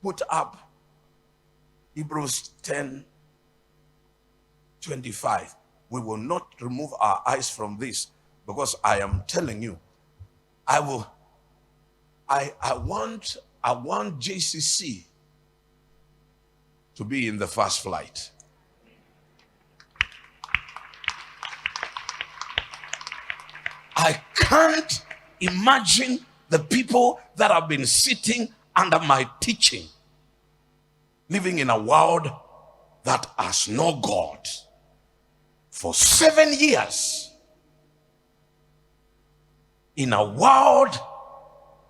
put up Hebrews 10:25. We will not remove our eyes from this, because I am telling you, I want JCC to be in the first flight. I can't imagine the people that have been sitting under my teaching living in a world that has no God for 7 years, in a world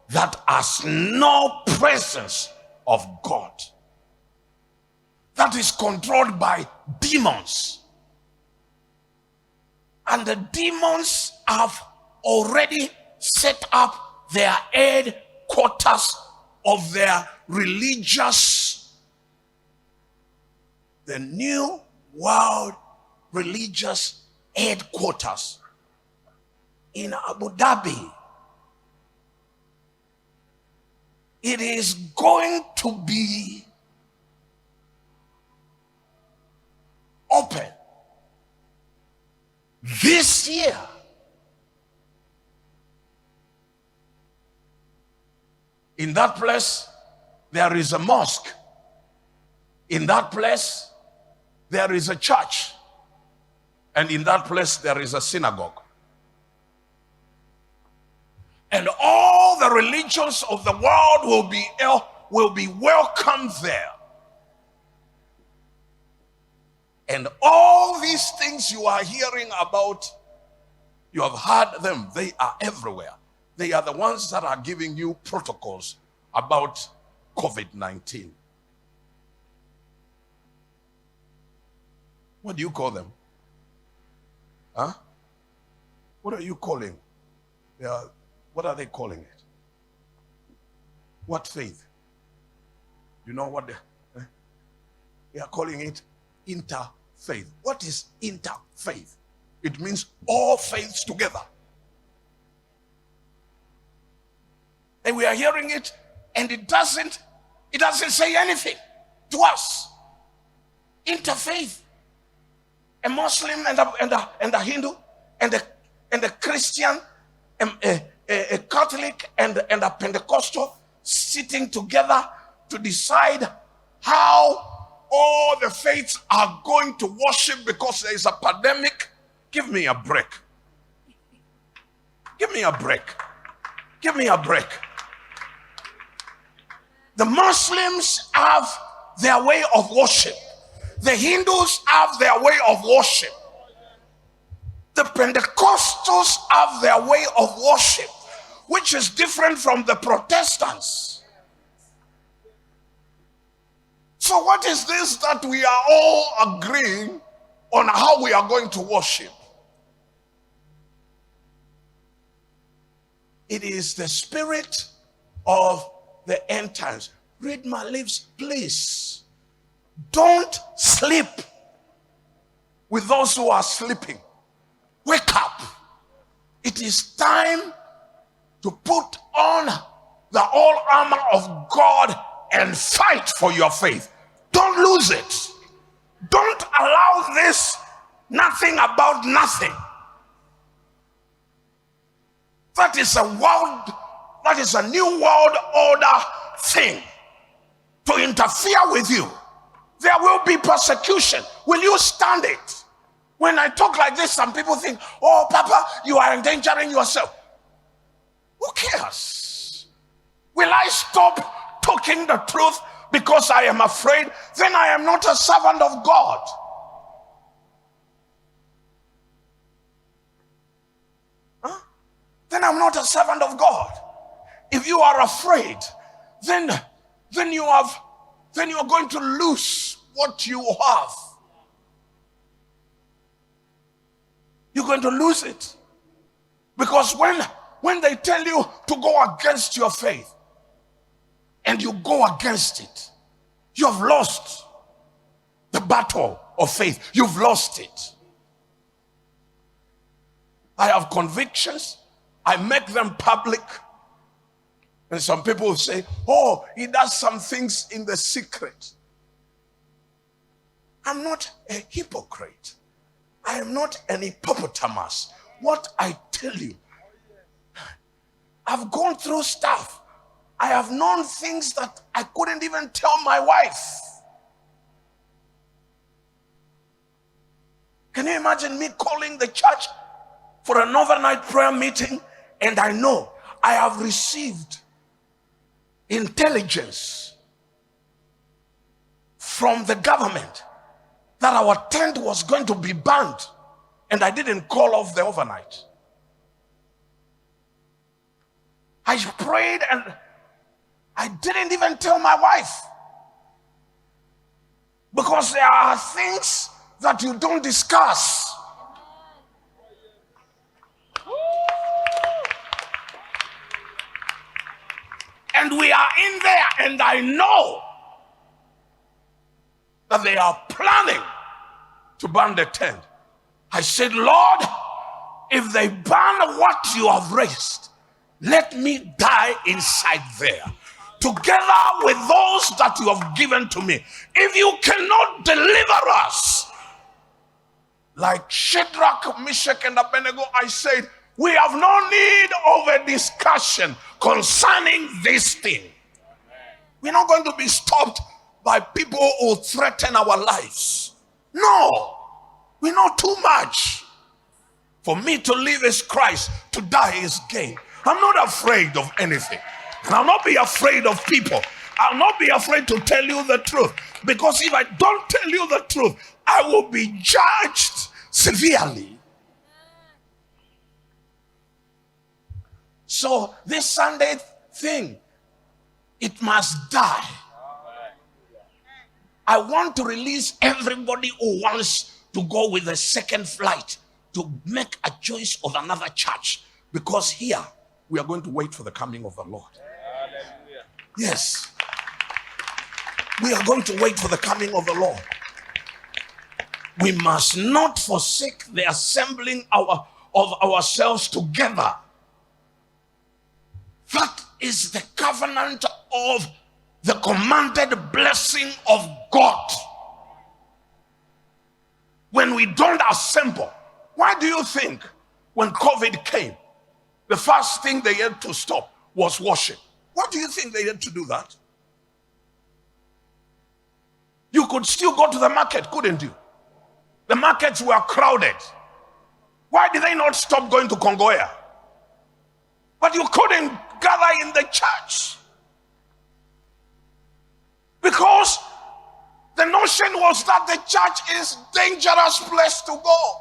that has no presence of God, that is controlled by demons. And the demons have already set up their headquarters of their religious, the new world religious headquarters in Abu Dhabi. It is going to be open this year. In that place, there is a mosque. In that place, there is a church. And in that place, there is a synagogue. And all the religions of the world will be welcomed there. And all these things you are hearing about, you have heard them. They are everywhere. They are the ones that are giving you protocols about COVID-19. What do you call them? Huh? What are you calling? What are they calling it? What faith? You know what they are calling it? Interfaith. What is interfaith? It means all faiths together. And we are hearing it, and it doesn't say anything to us. Interfaith. A Muslim and a Hindu and a Christian, a Catholic and a Pentecostal sitting together to decide how all the faiths are going to worship because there is a pandemic. Give me a break. Give me a break. Give me a break. The Muslims have their way of worship. The Hindus have their way of worship. The Pentecostals have their way of worship, which is different from the Protestants. So what is this that we are all agreeing on how we are going to worship? It is the spirit of the end times. Read my lips, please. Don't sleep with those who are sleeping. Wake up. It is time to put on the whole armor of God and fight for your faith. Don't lose it. Don't allow this nothing about nothing. That is a new world order thing to interfere with you. There will be persecution. Will you stand it? When I talk like this, some people think, oh, Papa, you are endangering yourself. Who cares? Will I stop talking the truth because I am afraid? Then I am not a servant of God. Huh? Then I'm not a servant of God. If you are afraid, then you are going to lose what you have. You're going to lose it. Because when they tell you to go against your faith and you go against it, you have lost the battle of faith. You've lost it. I have convictions. I make them public. And some people will say, oh, he does some things in the secret. I'm not a hypocrite. I am not an hippopotamus. What I tell you, I've gone through stuff. I have known things that I couldn't even tell my wife. Can you imagine me calling the church for an overnight prayer meeting, and I know I have received intelligence from the government that our tent was going to be banned, and I didn't call off the overnight. I prayed and I didn't even tell my wife, because there are things that you don't discuss. And we are in there, and I know that they are planning to ban the tent. I said, Lord, if they ban what you have raised, let me die inside there, together with those that you have given to me. If you cannot deliver us, like Shadrach, Meshach, and Abednego, I said, we have no need of a discussion concerning this thing. We're not going to be stopped by people who threaten our lives. No, we know too much. For me to live is Christ, to die is gain. I'm not afraid of anything. And I'll not be afraid of people. I'll not be afraid to tell you the truth. Because if I don't tell you the truth, I will be judged severely. So this Sunday thing, it must die. I want to release everybody who wants to go with a second flight to make a choice of another church, because here we are going to wait for the coming of the Lord. Hallelujah. Yes, we are going to wait for the coming of the Lord. We must not forsake the assembling of ourselves together. That is the covenant of the commanded blessing of God. When we don't assemble, why do you think when COVID came, the first thing they had to stop was worship? Why do you think they had to do that? You could still go to the market, couldn't you? The markets were crowded. Why did they not stop going to Kongoya? But you couldn't gather in the church, because the notion was that the church is a dangerous place to go.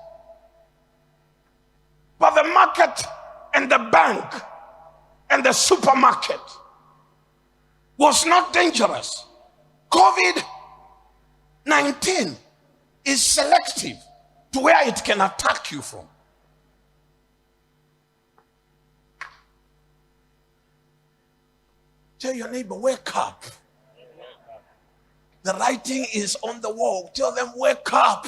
But the market and the bank and the supermarket was not dangerous. COVID-19 is selective to where it can attack you from. Tell your neighbor, wake up. The writing is on the wall. Tell them, wake up.